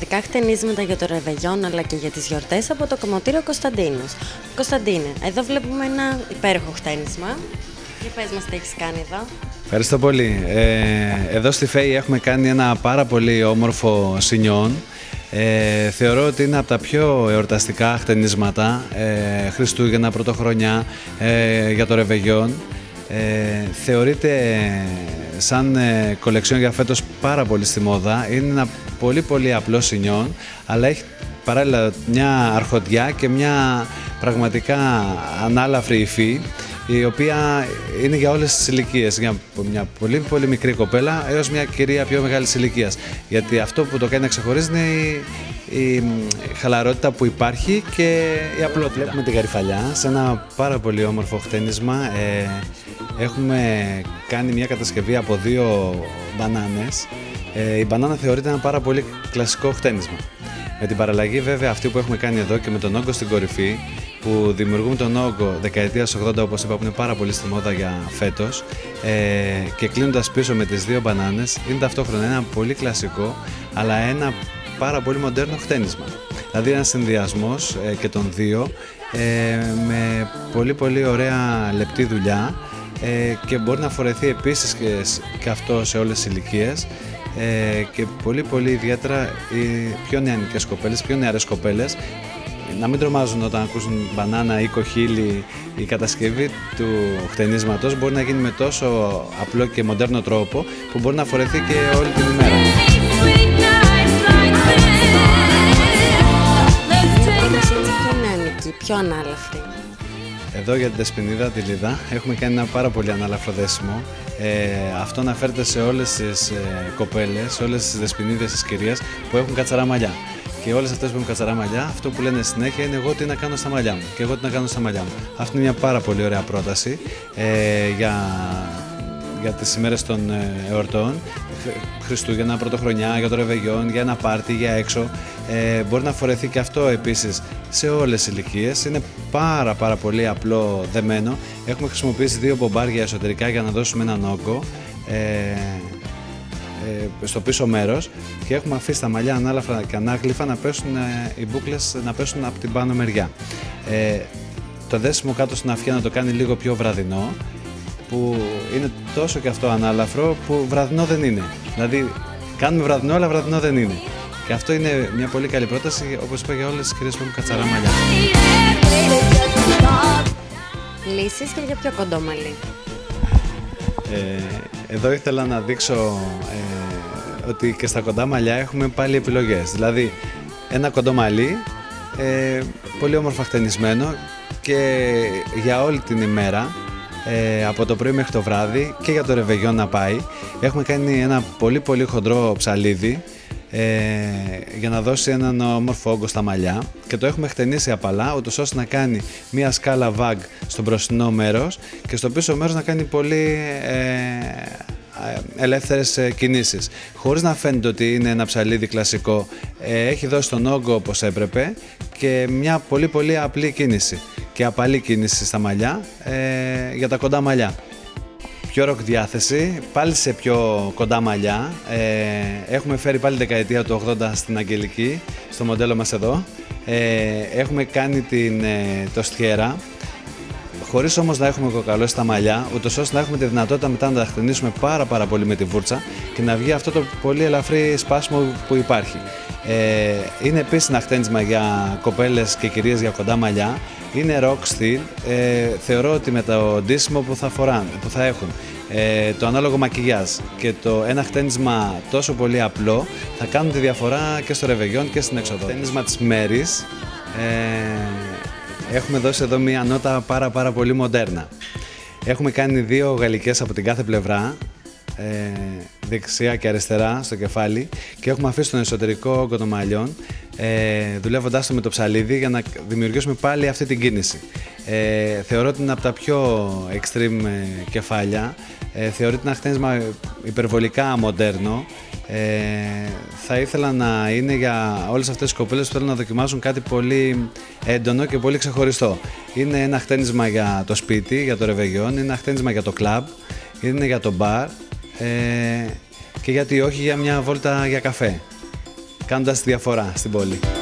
σημαντικά χτενίσματα για το ρεβεγιόν αλλά και για τις γιορτές από το κομμωτήριο Κωνσταντίνος. Κωνσταντίνε, εδώ βλέπουμε ένα υπέροχο χτένισμα. Για πες μας τι έχεις κάνει εδώ. Ευχαριστώ πολύ. Εδώ στη ΦΕΗ έχουμε κάνει ένα πάρα πολύ όμορφο σινιόν. Θεωρώ ότι είναι από τα πιο εορταστικά χτενίσματα, Χριστούγεννα, Πρωτοχρονιά, για το ρεβεγιόν. Θεωρείται σαν κολεξιόν για φέτος πάρα πολύ στη μόδα. Είναι ένα πολύ απλό σινιόν, αλλά έχει παράλληλα μια αρχοντιά και μια πραγματικά ανάλαφρη υφή, η οποία είναι για όλες τις ηλικίες, για μια πολύ μικρή κοπέλα έως μια κυρία πιο μεγάλης ηλικίας. Γιατί αυτό που το κάνει να ξεχωρίζει είναι η χαλαρότητα που υπάρχει και η απλότητα. Βλέπουμε τη γαριφαλιά σε ένα πάρα πολύ όμορφο χτένισμα. Έχουμε κάνει μια κατασκευή από 2 μπανάνες. Η μπανάνα θεωρείται ένα πάρα πολύ κλασικό χτένισμα. Με την παραλλαγή βέβαια αυτή που έχουμε κάνει εδώ και με τον όγκο στην κορυφή, που δημιουργούμε τον όγκο δεκαετίας 80, όπως είπα, που είναι πάρα πολύ στη μόδα για φέτος, και κλείνοντας πίσω με τις 2 μπανάνες, είναι ταυτόχρονα ένα πολύ κλασικό αλλά ένα πάρα πολύ μοντέρνο χτένισμα. Δηλαδή ένας συνδυασμός και των δύο, με πολύ ωραία λεπτή δουλειά, και μπορεί να φορεθεί επίσης και αυτό σε όλες τις ηλικίες, και πολύ ιδιαίτερα οι πιο νεανικές κοπέλες, πιο νεαρές κοπέλες, να μην τρομάζουν όταν ακούσουν μπανάνα ή κοχύλι. Η κατασκευή του χτενίσματος μπορεί να γίνει με τόσο απλό και μοντέρνο τρόπο που μπορεί να φορεθεί και όλη την ημέρα. Πιο νεανική, πιο ανάλαφρη. Εδώ για την Δεσποινίδα, τη Λίδα, έχουμε κάνει ένα πάρα πολύ ανάλαφρο δέσιμο. Αυτό αναφέρεται σε όλες τις κοπέλες, σε όλες τις δεσποινίδες της κυρίας που έχουν κατσαρά μαλλιά. Και όλες αυτές που έχουν κατσαρά μαλλιά, αυτό που λένε συνέχεια είναι εγώ τι να κάνω στα μαλλιά μου. Και εγώ τι να κάνω στα μαλλιά μου. Αυτή είναι μια πάρα πολύ ωραία πρόταση για τις ημέρες των εορτών. Χριστούγεννα, Πρωτοχρονιά, για το ρεβεγιόν, για ένα πάρτι, για έξω. Μπορεί να φορεθεί και αυτό επίσης σε όλες τις ηλικίες. Είναι πάρα πολύ απλό δεμένο. Έχουμε χρησιμοποιήσει 2 μπομπάρια εσωτερικά για να δώσουμε έναν όγκο στο πίσω μέρος, και έχουμε αφήσει τα μαλλιά ανάλαφρα και ανάγλυφα να πέσουν, οι μπούκλες να πέσουν από την πάνω μεριά. Το δέσιμο κάτω στην αυγή να το κάνει λίγο πιο βραδινό, που είναι τόσο και αυτό ανάλαφρο που βραδινό δεν είναι. Δηλαδή κάνουμε βραδινό αλλά βραδινό δεν είναι. Και αυτό είναι μια πολύ καλή πρόταση, όπως είπα, για όλες τις κυρίες που έχουν κατσαρά μαλλιά. Λύσεις και για πιο κοντό μαλλί. Εδώ ήθελα να δείξω ότι και στα κοντά μαλλιά έχουμε πάλι επιλογές. Δηλαδή ένα κοντό μαλλί, πολύ όμορφα χτενισμένο και για όλη την ημέρα, από το πρωί μέχρι το βράδυ, και για το ρεβεγιόν να πάει. Έχουμε κάνει ένα πολύ χοντρό ψαλίδι, για να δώσει έναν όμορφο όγκο στα μαλλιά, και το έχουμε χτενίσει απαλά, ούτως ώστε να κάνει μια σκάλα βαγ στο μπροστινό μέρος και στο πίσω μέρος να κάνει πολύ ελεύθερες κινήσεις, χωρίς να φαίνεται ότι είναι ένα ψαλίδι κλασικό. Έχει δώσει τον όγκο όπως έπρεπε και μια πολύ απλή κίνηση και απαλή κίνηση στα μαλλιά, για τα κοντά μαλλιά. Πιο ροκ διάθεση, πάλι σε πιο κοντά μαλλιά. Έχουμε φέρει πάλι δεκαετία του 80 στην Αγγελική, στο μοντέλο μας εδώ. Έχουμε κάνει το στιέρα, χωρίς όμως να έχουμε κοκαλώσει τα μαλλιά, ούτως ώστε να έχουμε τη δυνατότητα μετά να τα χτενίσουμε πάρα πολύ με τη βούρτσα και να βγει αυτό το πολύ ελαφρύ σπάσιμο που υπάρχει. Είναι επίσης ένα χτένισμα για κοπέλες και κυρίες για κοντά μαλλιά. Είναι rock στυλ. Θεωρώ ότι με το ντύσιμο που θα έχουν, το ανάλογο μακιγιάζ και ένα χτένισμα τόσο πολύ απλό, θα κάνουν τη διαφορά και στο ρεβεγιόν και στην έξοδο. Χτένισμα της Μέρης. Έχουμε δώσει εδώ μία νότα πάρα πολύ μοντέρνα. Έχουμε κάνει 2 γαλλικές από την κάθε πλευρά, δεξιά και αριστερά στο κεφάλι, και έχουμε αφήσει τον εσωτερικό όγκο των μαλλιών, δουλεύοντάς το με το ψαλίδι για να δημιουργήσουμε πάλι αυτή την κίνηση. Θεωρώ ότι είναι από τα πιο extreme κεφάλια. Θεωρείται ένα χτένισμα υπερβολικά μοντέρνο. Θα ήθελα να είναι για όλες αυτές τις κοπέλες που θέλουν να δοκιμάσουν κάτι πολύ έντονο και πολύ ξεχωριστό. Είναι ένα χτένισμα για το σπίτι, για το ρεβεγιόν, είναι ένα χτένισμα για το κλαμπ, είναι για το μπαρ, και γιατί όχι για μια βόλτα για καφέ. κάνοντας τη διαφορά στην πόλη.